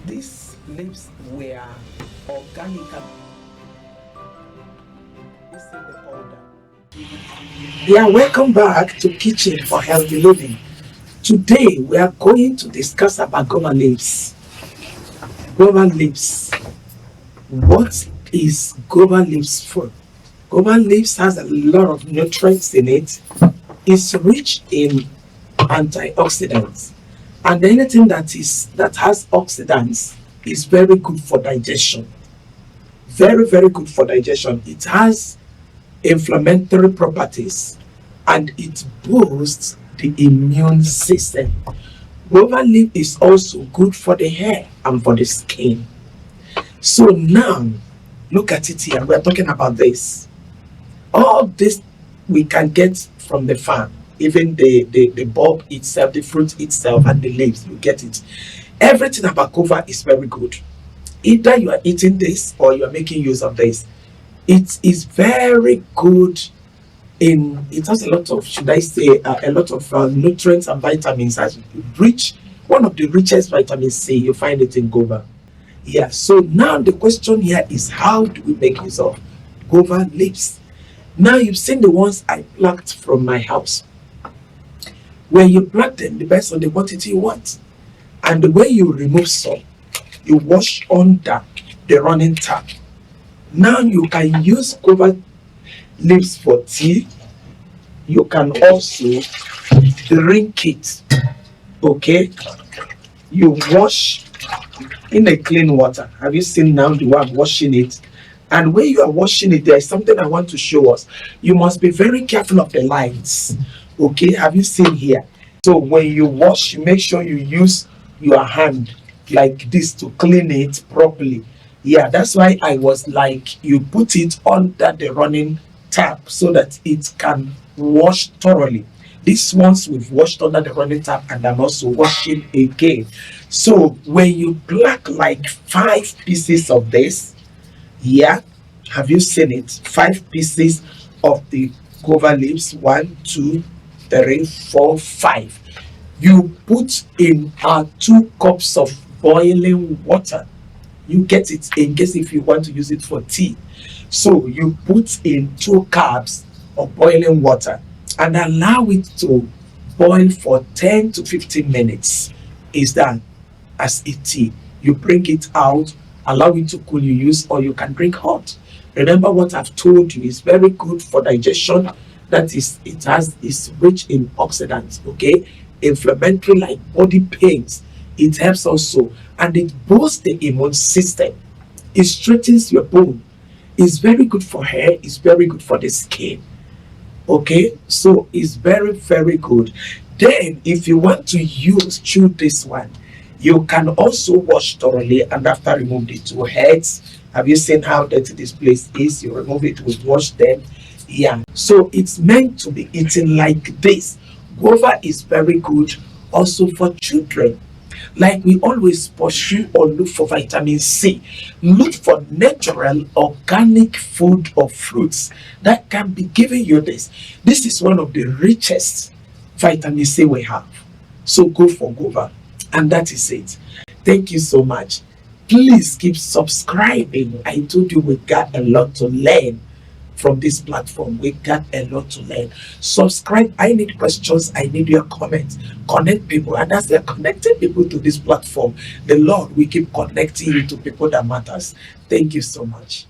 These leaves were organic. This is the powder. Yeah, welcome back to Kitchen for Healthy Living. Today we are going to discuss about guava leaves. Guava leaves. What is guava leaves for? Guava leaves has a lot of nutrients in it. It's rich in antioxidants, and anything that has oxidants is very good for digestion. Very, very good for digestion. It has inflammatory properties and it boosts the immune system. Guava leaf is also good for the hair and for the skin. So now, look at it here. We're talking about this. All this we can get from the farm. Even the bulb itself, the fruit itself, and the leaves, you get it. Everything about guava is very good. Either you are eating this or you are making use of this. It is very good it has a lot of, should I say, a lot of nutrients and vitamins. As rich, one of the richest vitamin C, you find it in guava. Yeah, so now the question here is, how do we make use of guava leaves? Now you've seen the ones I plucked from my house. When you pluck them, depends on the quantity you want. And the way you remove some, you wash under the running tap. Now you can use guava leaves for tea. You can also drink it. Okay? You wash in a clean water. Have you seen now the way I'm washing it? And when you are washing it, there is something I want to show us. You must be very careful of the lines. Okay? Have you seen here? So when you wash, you make sure you use your hand like this to clean it properly. Yeah, that's why I was like, you put it under the running tap so that it can wash thoroughly. These ones we've washed under the running tap, and I'm also washing again. So when you pluck like 5 pieces of this, yeah, have you seen it? 5 pieces of the guava leaves, 1, 2, 3, 4, 5. You put in 2 cups of boiling water. You get it in case if you want to use it for tea. So you put in 2 cups of boiling water and allow it to boil for 10 to 15 minutes. Is that as a tea? You bring it out, allow it to cool, you use, or you can drink hot. Remember what I've told you is very good for digestion. That is, it's rich in oxidants, okay? Inflammatory, like body pains. It helps also, and it boosts the immune system. It strengthens your bone. It's very good for hair. It's very good for the skin. Okay, so it's very, very good. Then if you want to chew this one, you can also wash thoroughly, and after remove the 2 heads. Have you seen how dirty this place is? You remove it, we wash them. Yeah, so it's meant to be eaten like this. Guava is very good also for children. Like we always pursue or look for vitamin C. Look for natural, organic food or fruits that can be giving you this. This is one of the richest vitamin C we have. So go for guava. And that is it. Thank you so much. Please keep subscribing. I told you we got a lot to learn from this platform. We got a lot to learn. Subscribe. I need questions. I need your comments. Connect people. And as they're connecting people to this platform, the Lord will keep connecting you to people that matters. Thank you so much.